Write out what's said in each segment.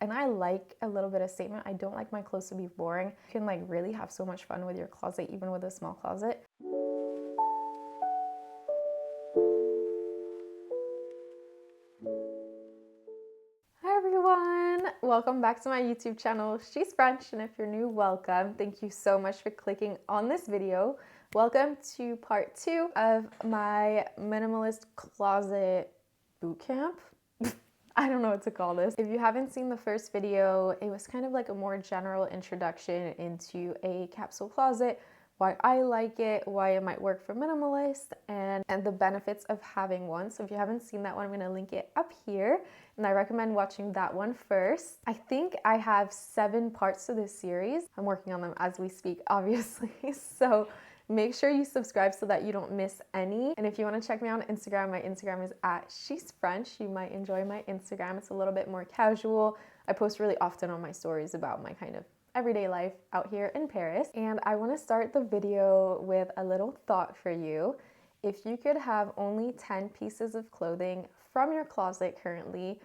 and I like a little bit of statement. I don't like my clothes to be boring. You can like really have so much fun with your closet, even with a small closet. Hi everyone, welcome back to my YouTube channel. She's French, and if you're new, welcome. Thank you so much for clicking on this video. Welcome to part 2 of my minimalist closet boot camp. I don't know what to call this. If you haven't seen the first video, it was kind of like a more general introduction into a capsule closet, why I like it, why it might work for minimalist, and the benefits of having one. So if you haven't seen that one, I'm gonna link it up here, and I recommend watching that one first. I think I have 7 parts to this series. I'm working on them as we speak, obviously. So make sure you subscribe so that you don't miss any. And if you want to check me out on Instagram, my Instagram is @shesfrench. You might enjoy my Instagram. It's a little bit more casual. I post really often on my stories about my kind of everyday life out here in Paris. And I want to start the video with a little thought for you. If you could have only 10 pieces of clothing from your closet currently,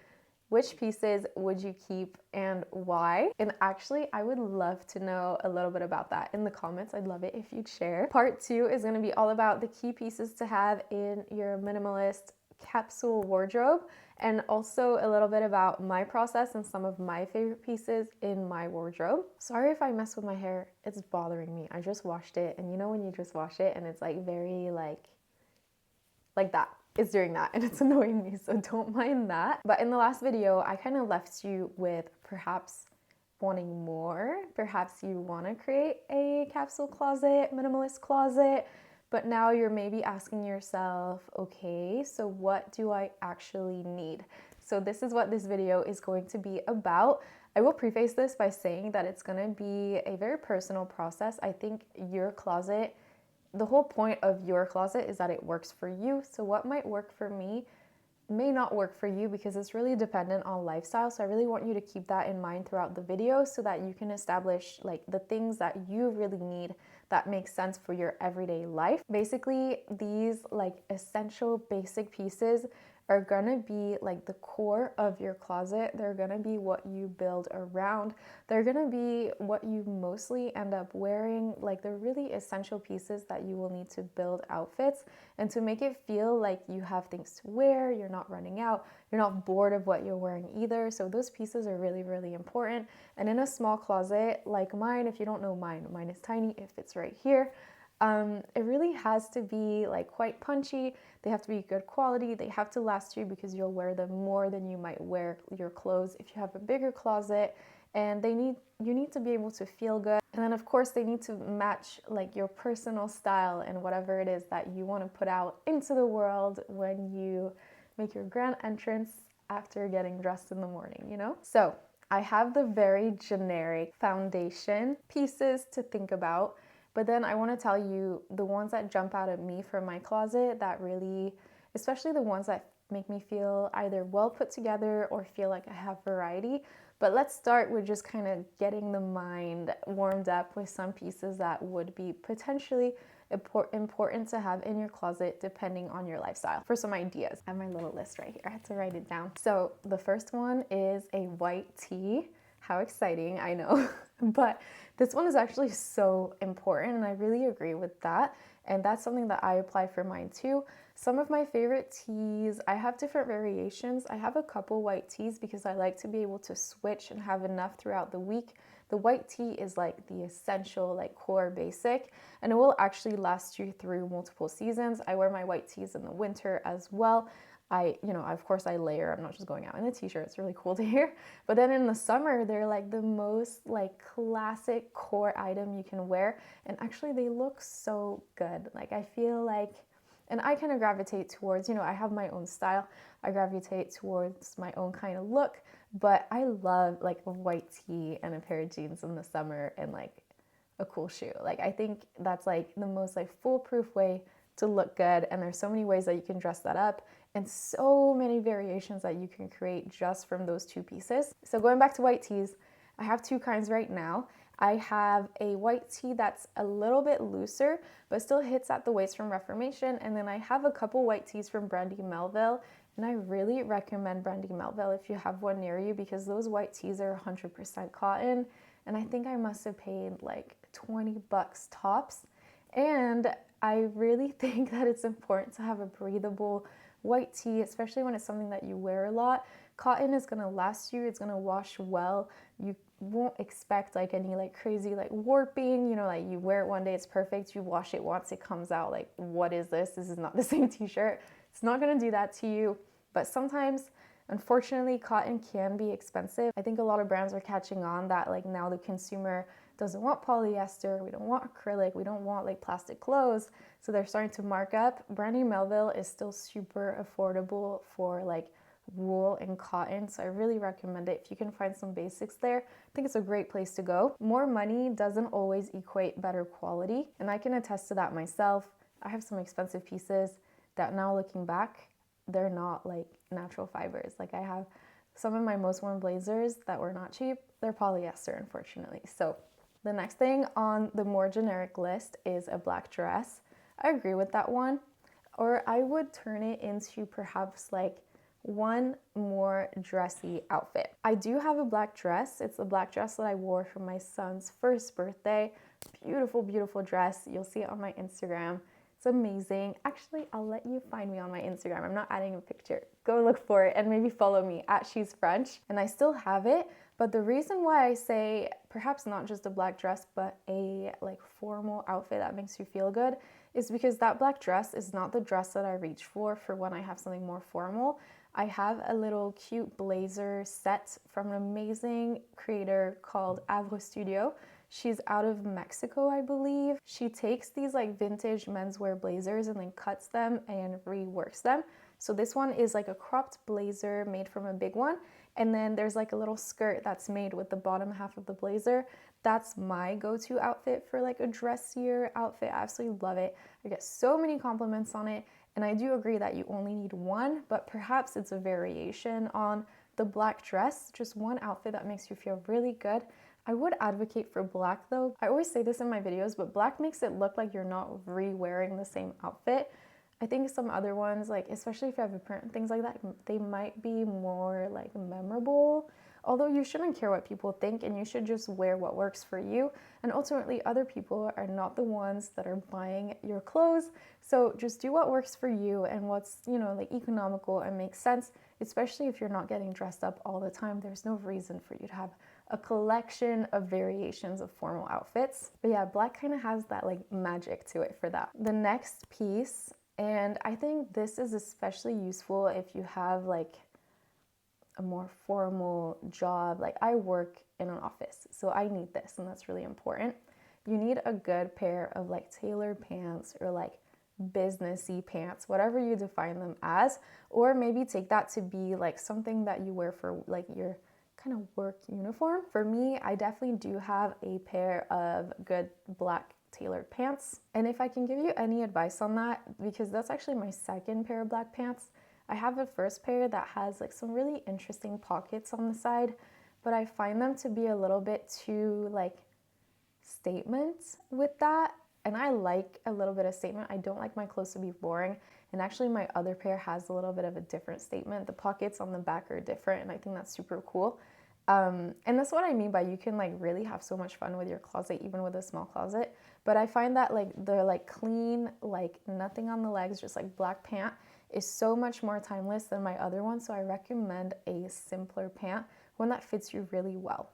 which pieces would you keep and why? And actually, I would love to know a little bit about that in the comments. I'd love it if you'd share. Part 2 is going to be all about the key pieces to have in your minimalist capsule wardrobe, and also a little bit about my process and some of my favorite pieces in my wardrobe. Sorry if I mess with my hair. It's bothering me. I just washed it, and you know when you just wash it and it's like very like that. Is doing that, and it's annoying me, so don't mind that. But in the last video, I kind of left you with perhaps wanting more. Perhaps you want to create a capsule closet, minimalist closet, but now you're maybe asking yourself, okay, so what do I actually need? So this is what this video is going to be about. I will preface this by saying that it's going to be a very personal process. I think your closet, the whole point of your closet is that it works for you. So what might work for me may not work for you because it's really dependent on lifestyle. So I really want you to keep that in mind throughout the video so that you can establish like the things that you really need that make sense for your everyday life. Basically, these like essential basic pieces are gonna be like the core of your closet. They're gonna be what you build around. They're gonna be what you mostly end up wearing. Like they're really essential pieces that you will need to build outfits and to make it feel like you have things to wear, you're not running out, you're not bored of what you're wearing either. So those pieces are really, really important. And in a small closet like mine, if you don't know mine is tiny, it fits right here. It really has to be like quite punchy. They have to be good quality. They have to last you because you'll wear them more than you might wear your clothes if you have a bigger closet. And you need to be able to feel good. And then of course they need to match like your personal style and whatever it is that you want to put out into the world when you make your grand entrance after getting dressed in the morning, you know? So I have the very generic foundation pieces to think about. But then I want to tell you the ones that jump out at me from my closet that really, especially the ones that make me feel either well put together or feel like I have variety. But let's start with just kind of getting the mind warmed up with some pieces that would be potentially important to have in your closet depending on your lifestyle. For some ideas, I have my little list right here. I had to write it down. So the first one is a white tee. How exciting, I know. But this one is actually so important, and I really agree with that. And that's something that I apply for mine too. Some of my favorite tees, I have different variations. I have a couple white tees because I like to be able to switch and have enough throughout the week. The white tee is like the essential, like core basic, and it will actually last you through multiple seasons. I wear my white tees in the winter as well. Of course I layer. I'm not just going out in a t-shirt. It's really cool to hear. But then in the summer, they're like the most like classic core item you can wear. And actually they look so good. Like I feel like, and I kind of gravitate towards, I have my own style. I gravitate towards my own kind of look, but I love like a white tee and a pair of jeans in the summer and like a cool shoe. Like I think that's like the most like foolproof way to look good. And there's so many ways that you can dress that up and so many variations that you can create just from those two pieces. So going back to white tees, I have 2 kinds right now. I have a white tee that's a little bit looser, but still hits at the waist from Reformation. And then I have a couple white tees from Brandy Melville. And I really recommend Brandy Melville if you have one near you, because those white tees are 100% cotton. And I think I must have paid like 20 bucks tops. And I really think that it's important to have a breathable white tee, especially when it's something that you wear a lot. Cotton is going to last you. It's going to wash well. You won't expect like any like crazy like warping, you know, like you wear it one day, it's perfect. You wash it once, it comes out like, what is this? This is not the same t-shirt. It's not going to do that to you. But sometimes, unfortunately, cotton can be expensive. I think a lot of brands are catching on that like now the consumer doesn't want polyester, we don't want acrylic, we don't want like plastic clothes. So they're starting to mark up. Brandy Melville is still super affordable for like wool and cotton, so I really recommend it if you can find some basics there. I think it's a great place to go. More money doesn't always equate better quality, and I can attest to that myself. I have some expensive pieces that now looking back, they're not like natural fibers. Like I have some of my most worn blazers that were not cheap, they're polyester, unfortunately. So the next thing on the more generic list is a black dress. I agree with that one, or I would turn it into perhaps like one more dressy outfit. I do have a black dress. It's a black dress that I wore for my son's first birthday. Beautiful, beautiful dress. You'll see it on my Instagram. It's amazing. Actually, I'll let you find me on my Instagram. I'm not adding a picture. Go look for it and maybe follow me at shesfrench. And I still have it, but the reason why I say perhaps not just a black dress, but a like formal outfit that makes you feel good is because that black dress is not the dress that I reach for when I have something more formal. I have a little cute blazer set from an amazing creator called Avro Studio. She's out of Mexico, I believe. She takes these like vintage menswear blazers and then cuts them and reworks them. So this one is like a cropped blazer made from a big one. And then there's like a little skirt that's made with the bottom half of the blazer. That's my go-to outfit for like a dressier outfit. I absolutely love it. I get so many compliments on it. And I do agree that you only need one, but perhaps it's a variation on the black dress, just one outfit that makes you feel really good. I would advocate for black though. I always say this in my videos, but black makes it look like you're not re-wearing the same outfit. I think some other ones, like especially if you have a print and things like that, they might be more like memorable. Although you shouldn't care what people think and you should just wear what works for you. And ultimately other people are not the ones that are buying your clothes. So just do what works for you and what's, you know, like economical and makes sense, especially if you're not getting dressed up all the time. There's no reason for you to have a collection of variations of formal outfits. But yeah, black kind of has that like magic to it for that. The next piece, and I think this is especially useful if you have like a more formal job. Like I work in an office, so I need this, and that's really important. You need a good pair of like tailored pants or like businessy pants, whatever you define them as, or maybe take that to be like something that you wear for like your kind of work uniform. For me, I definitely do have a pair of good black tailored pants. And if I can give you any advice on that, because that's actually my second pair of black pants, I have a first pair that has like some really interesting pockets on the side, but I find them to be a little bit too like statement with that. And I like a little bit of statement. I don't like my clothes to be boring. And actually my other pair has a little bit of a different statement. The pockets on the back are different, and I think that's super cool. And that's what I mean by you can like really have so much fun with your closet, even with a small closet. But I find that like the like clean, like nothing on the legs, just like black pant is so much more timeless than my other one. So I recommend a simpler pant, one that fits you really well.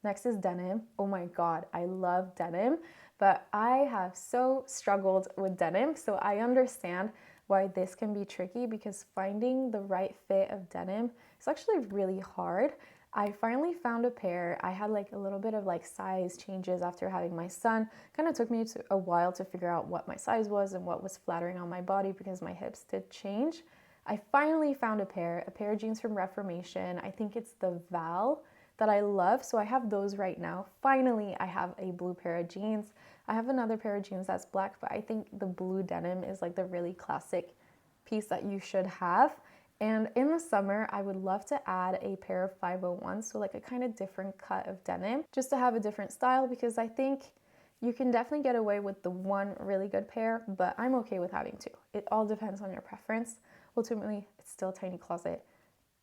Next is denim. Oh my God, I love denim, but I have so struggled with denim. So I understand why this can be tricky, because finding the right fit of denim is actually really hard. I finally found a pair. I had like a little bit of like size changes after having my son. Kind of took me a while to figure out what my size was and what was flattering on my body, because my hips did change. I finally found a pair of jeans from Reformation. I think it's the Val that I love. So I have those right now. Finally, I have a blue pair of jeans. I have another pair of jeans that's black, but I think the blue denim is like the really classic piece that you should have. And in the summer, I would love to add a pair of 501s, so like a kind of different cut of denim, just to have a different style, because I think you can definitely get away with the one really good pair, but I'm okay with having two. It all depends on your preference. ultimately it's still a tiny closet.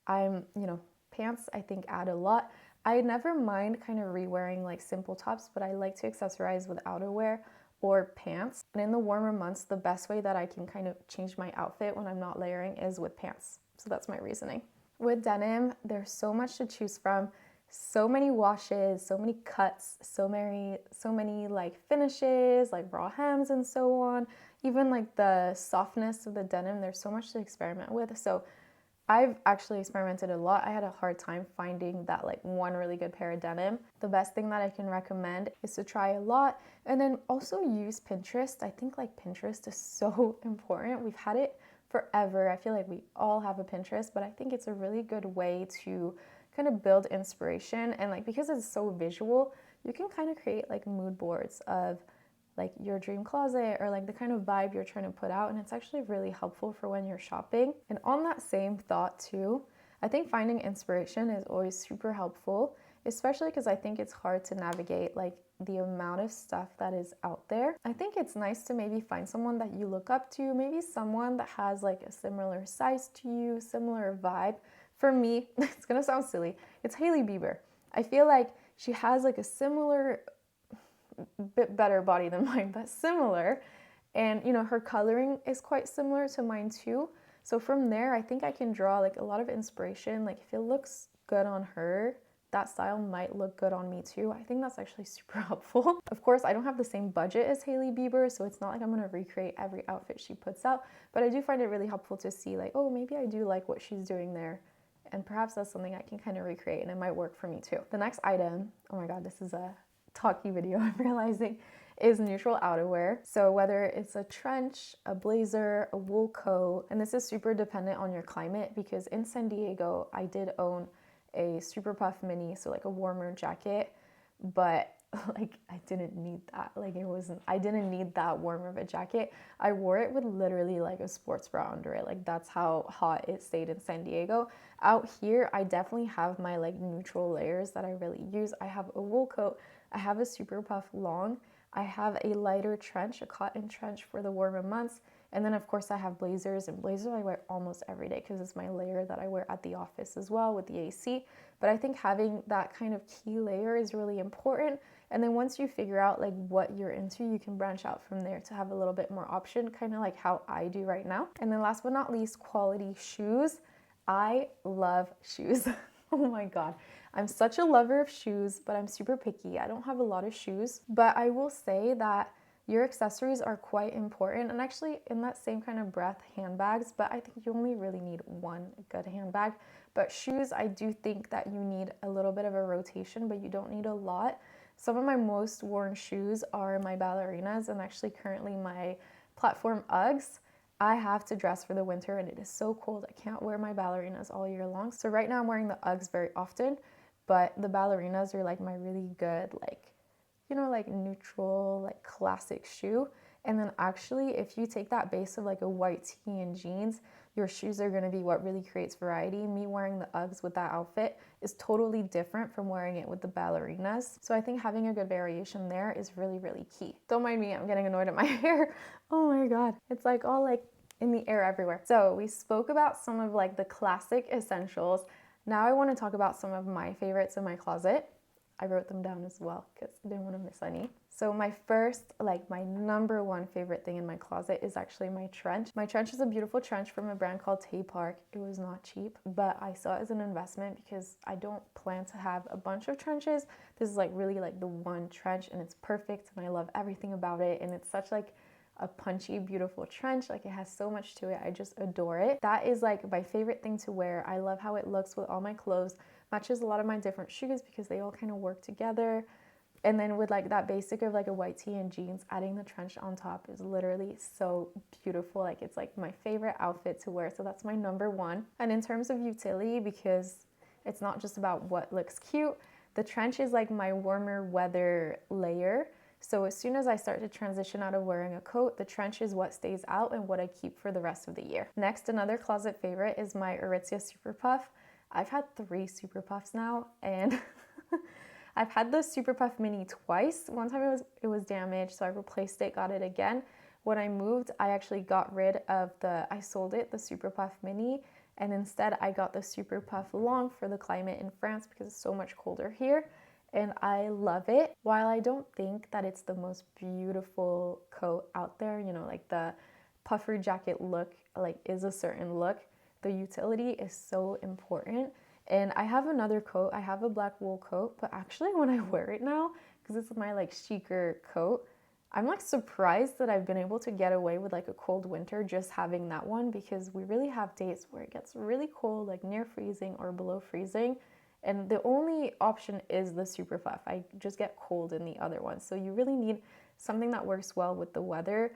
Pants I think add a lot. I never mind kind of re-wearing like simple tops, but I like to accessorize with outerwear or pants. And in the warmer months, the best way that I can kind of change my outfit when I'm not layering is with pants. So that's my reasoning. With denim, there's so much to choose from. So many washes, so many cuts, so many like finishes, like raw hems and so on. Even like the softness of the denim, there's so much to experiment with. So I've actually experimented a lot. I had a hard time finding that like one really good pair of denim. The best thing that I can recommend is to try a lot and then also use Pinterest. I think like Pinterest is so important. We've had it forever. I feel like we all have a Pinterest, but I think it's a really good way to kind of build inspiration. And like because it's so visual, you can kind of create like mood boards of like your dream closet or like the kind of vibe you're trying to put out, and it's actually really helpful for when you're shopping. And on that same thought too, I think finding inspiration is always super helpful, especially because I think it's hard to navigate like the amount of stuff that is out there. I think it's nice to maybe find someone that you look up to, maybe someone that has like a similar size to you, similar vibe. For me, it's gonna sound silly, it's Hailey Bieber. I feel like she has like a similar bit better body than mine, but similar. And her coloring is quite similar to mine too. So from there, I think I can draw like a lot of inspiration. Like if it looks good on her, that style might look good on me too. I think that's actually super helpful. Of course, I don't have the same budget as Hailey Bieber, so it's not like I'm gonna recreate every outfit she puts out, but I do find it really helpful to see like, oh, maybe I do like what she's doing there. And perhaps that's something I can kind of recreate and it might work for me too. The next item, oh my God, this is a talky video, I'm realizing, is neutral outerwear. So whether it's a trench, a blazer, a wool coat, and this is super dependent on your climate, because in San Diego, I did own a super puff mini, so like a warmer jacket, but like I didn't need that. I didn't need that warm of a jacket. I wore it with literally like a sports bra under it. Like that's how hot it stayed in San Diego. Out here, I definitely have my like neutral layers that I really use. I have a wool coat, I have a super puff long, I have a lighter trench, a cotton trench for the warmer months, and then of course I have blazers, and blazers I wear almost every day because it's my layer that I wear at the office as well with the AC. But I think having that kind of key layer is really important. And then once you figure out like what you're into, you can branch out from there to have a little bit more option, kind of like how I do right now. And then last but not least, quality shoes. I love shoes. Oh my God. I'm such a lover of shoes, but I'm super picky. I don't have a lot of shoes, but I will say that your accessories are quite important, and actually in that same kind of breath, handbags, but I think you only really need one good handbag. But shoes, I do think that you need a little bit of a rotation, but you don't need a lot. Some of my most worn shoes are my ballerinas, and actually currently my platform Uggs. I have to dress for the winter and it is so cold. I can't wear my ballerinas all year long. So right now I'm wearing the Uggs very often, but the ballerinas are like my really good, like, like neutral, like classic shoe. And then actually, if you take that base of like a white tee and jeans, your shoes are gonna be what really creates variety. Me wearing the Uggs with that outfit is totally different from wearing it with the ballerinas. So I think having a good variation there is really, really key. Don't mind me, I'm getting annoyed at my hair. Oh my God, it's like all like in the air everywhere. So we spoke about some of like the classic essentials. Now I wanna talk about some of my favorites in my closet. I wrote them down as well because I didn't want to miss any. So my first, like my number one favorite thing in my closet is actually my trench. My trench is a beautiful trench from a brand called Tay Park. It was not cheap, but I saw it as an investment because I don't plan to have a bunch of trenches. This is like really like the one trench and it's perfect and I love everything about it, and it's such like a punchy, beautiful trench. Like it has so much to it. I just adore it. That is like my favorite thing to wear. I love how it looks with all my clothes. Matches a lot of my different shoes because they all kind of work together. And then with like that basic of like a white tee and jeans, adding the trench on top is literally so beautiful. Like it's like my favorite outfit to wear. So that's my number one. And in terms of utility, because it's not just about what looks cute, the trench is like my warmer weather layer. So as soon as I start to transition out of wearing a coat, the trench is what stays out and what I keep for the rest of the year. Next, another closet favorite is my Aritzia Super Puff. I've had 3 Super Puffs now, and I've had the Super Puff Mini twice. One time it was damaged, so I replaced it, got it again. When I moved, I actually got rid of I sold it, the Super Puff Mini, and instead I got the Super Puff Long for the climate in France because it's so much colder here, and I love it. While I don't think that it's the most beautiful coat out there, you know, like the puffer jacket look like is a certain look, the utility is so important. And I have another coat, I have a black wool coat, but actually when I wear it now, because it's my like chicer coat, I'm like surprised that I've been able to get away with like a cold winter just having that one, because we really have days where it gets really cold, like near freezing or below freezing. And the only option is the Super Puff. I just get cold in the other one. So you really need something that works well with the weather.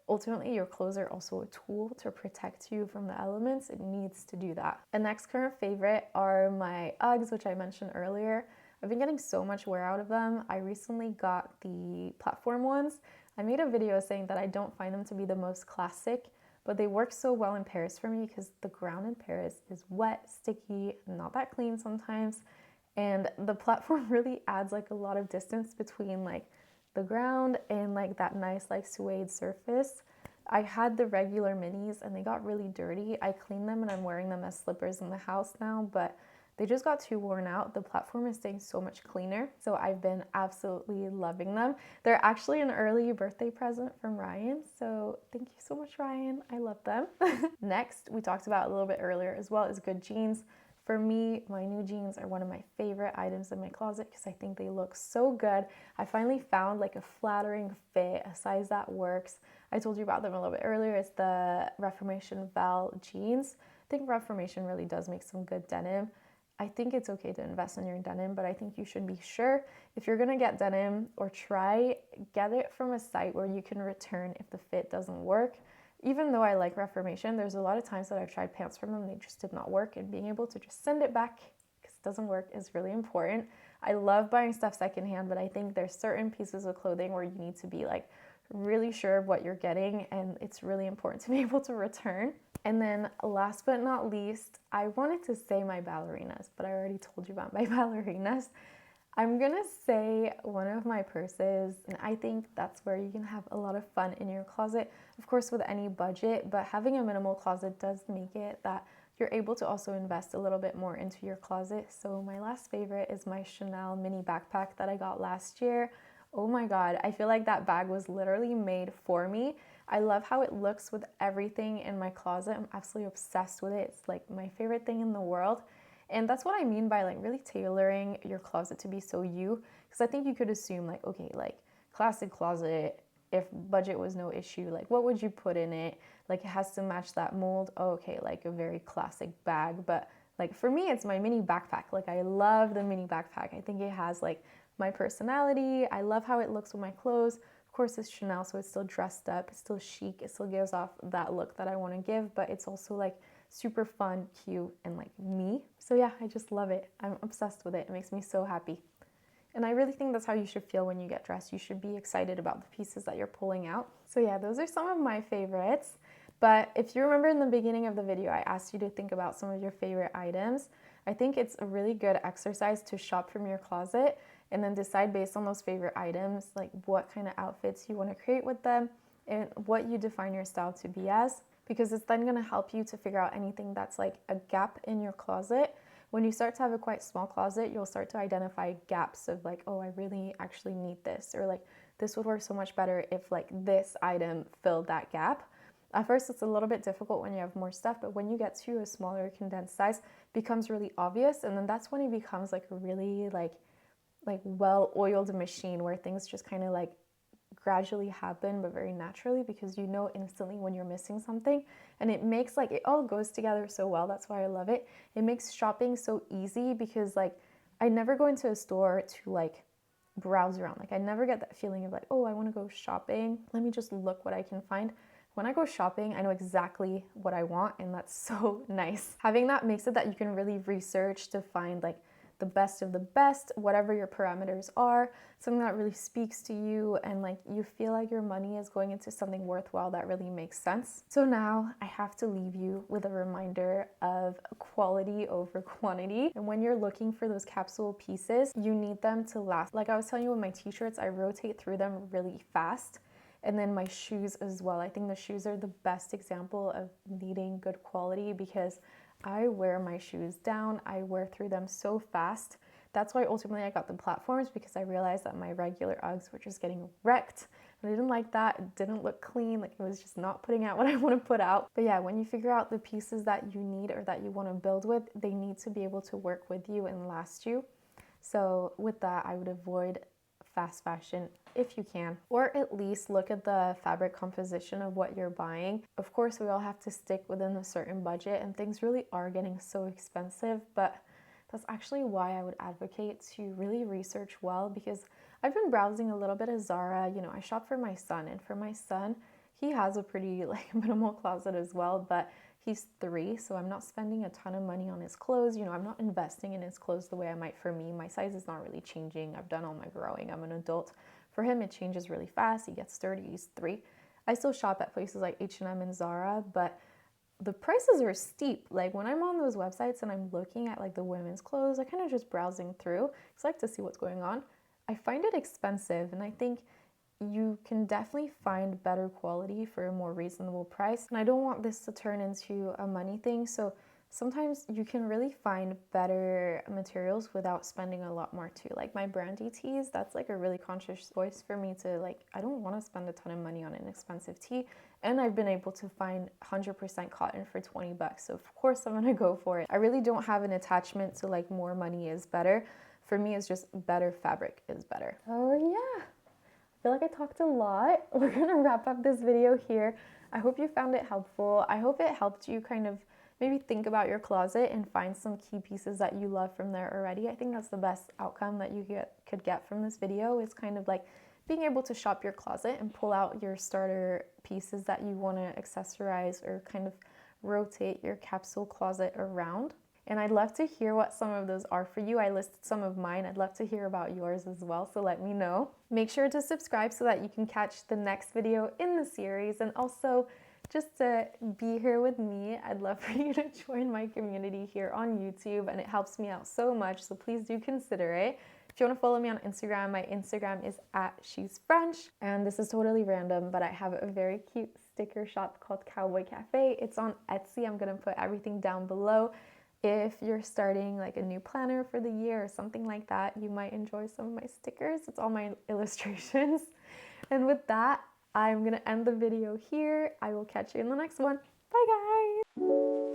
Ultimately, your clothes are also a tool to protect you from the elements. It needs to do that. The next current favorite are my Uggs, which I mentioned earlier. I've been getting so much wear out of them. I recently got the platform ones. I made a video saying that I don't find them to be the most classic, but they work so well in Paris for me because the ground in Paris is wet, sticky, not that clean sometimes. And the platform really adds like a lot of distance between like the ground and like that nice like suede surface. I had the regular minis and they got really dirty. I cleaned them and I'm wearing them as slippers in the house now, but they just got too worn out. The platform is staying so much cleaner. So I've been absolutely loving them. They're actually an early birthday present from Ryan. So thank you so much, Ryan. I love them. Next, we talked about a little bit earlier as well, is good jeans. For me, my new jeans are one of my favorite items in my closet because I think they look so good. I finally found like a flattering fit, a size that works. I told you about them a little bit earlier. It's the Reformation Val jeans. I think Reformation really does make some good denim. I think it's okay to invest in your denim, but I think you should be sure if you're gonna get denim or get it from a site where you can return if the fit doesn't work. Even though I like Reformation, there's a lot of times that I've tried pants from them, they just did not work, and being able to just send it back because it doesn't work is really important. I love buying stuff secondhand, but I think there's certain pieces of clothing where you need to be like really sure of what you're getting, and it's really important to be able to return. And then last but not least, I wanted to say my ballerinas, but I already told you about my ballerinas. I'm gonna say one of my purses, and I think that's where you can have a lot of fun in your closet, of course with any budget, but having a minimal closet does make it that you're able to also invest a little bit more into your closet. So my last favorite is my Chanel mini backpack that I got last year. Oh my God, I feel like that bag was literally made for me. I love how it looks with everything in my closet. I'm absolutely obsessed with it. It's like my favorite thing in the world. And that's what I mean by like really tailoring your closet to be so you. Because I think you could assume like, okay, like classic closet, if budget was no issue, like what would you put in it? Like it has to match that mold. Oh, okay, like a very classic bag. But like for me, it's my mini backpack. Like I love the mini backpack. I think it has like my personality. I love how it looks with my clothes. Of course, it's Chanel, so it's still dressed up. It's still chic. It still gives off that look that I want to give, but it's also like super fun, cute, and like me. So yeah, I just love it. I'm obsessed with it. It makes me so happy. And I really think that's how you should feel when you get dressed. You should be excited about the pieces that you're pulling out. So yeah, those are some of my favorites. But if you remember in the beginning of the video, I asked you to think about some of your favorite items. I think it's a really good exercise to shop from your closet and then decide based on those favorite items, like what kind of outfits you want to create with them and what you define your style to be as, because it's then going to help you to figure out anything that's like a gap in your closet. When you start to have a quite small closet, you'll start to identify gaps of like, oh, I really actually need this, or like this would work so much better if like this item filled that gap. At first, it's a little bit difficult when you have more stuff, but when you get to a smaller condensed size, it becomes really obvious, and then that's when it becomes like a really like well-oiled machine where things just kind of like gradually happen but very naturally, because you know instantly when you're missing something, and it makes like it all goes together so well. That's why I love it. It makes shopping so easy because like I never go into a store to like browse around. Like I never get that feeling of like, oh, I want to go shopping, let me just look what I can find. When I go shopping, I know exactly what I want, and that's so nice. Having that makes it that you can really research to find like the best of the best, whatever your parameters are, something that really speaks to you, and like you feel like your money is going into something worthwhile that really makes sense. So now I have to leave you with a reminder of quality over quantity. And when you're looking for those capsule pieces, you need them to last. Like I was telling you with my t-shirts, I rotate through them really fast. And then my shoes as well. I think the shoes are the best example of needing good quality because I wear my shoes down. I wear through them so fast. That's why ultimately I got the platforms, because I realized that my regular Uggs were just getting wrecked. And I didn't like that. It didn't look clean. Like, it was just not putting out what I want to put out. But yeah, when you figure out the pieces that you need or that you want to build with, they need to be able to work with you and last you. So with that, I would avoid fast fashion if you can, or at least look at the fabric composition of what you're buying. Of course, we all have to stick within a certain budget, and things really are getting so expensive, but that's actually why I would advocate to really research well, because I've been browsing a little bit of Zara. You know, I shop for my son, and for my son, he has a pretty like minimal closet as well, but he's 3, so I'm not spending a ton of money on his clothes. You know, I'm not investing in his clothes the way I might for me. My size is not really changing. I've done all my growing. I'm an adult. For him, it changes really fast. He gets sturdy. He's 3. I still shop at places like H&M and Zara, but the prices are steep. Like, when I'm on those websites and I'm looking at like the women's clothes, I kind of just browsing through because I like to see what's going on. I find it expensive, and I think you can definitely find better quality for a more reasonable price. And I don't want this to turn into a money thing. So sometimes you can really find better materials without spending a lot more too. Like my brandy tees, that's like a really conscious choice for me to like, I don't want to spend a ton of money on an expensive tee. And I've been able to find 100% cotton for 20 bucks. So of course I'm gonna go for it. I really don't have an attachment to like more money is better. For me, it's just better fabric is better. Oh yeah. I feel like I talked a lot. We're gonna wrap up this video here. I hope you found it helpful. I hope it helped you kind of maybe think about your closet and find some key pieces that you love from there already. I think that's the best outcome that you could get from this video, is kind of like being able to shop your closet and pull out your starter pieces that you want to accessorize or kind of rotate your capsule closet around. And I'd love to hear what some of those are for you. I listed some of mine. I'd love to hear about yours as well, so let me know. Make sure to subscribe so that you can catch the next video in the series. And also, just to be here with me, I'd love for you to join my community here on YouTube, and it helps me out so much, so please do consider it. If you want to follow me on Instagram, my Instagram is @shesfrench. And this is totally random, but I have a very cute sticker shop called Cowboy Cafe. It's on Etsy. I'm going to put everything down below. If you're starting like a new planner for the year or something like that, you might enjoy some of my stickers. It's all my illustrations. And with that, I'm gonna end the video here. I will catch you in the next one. Bye guys!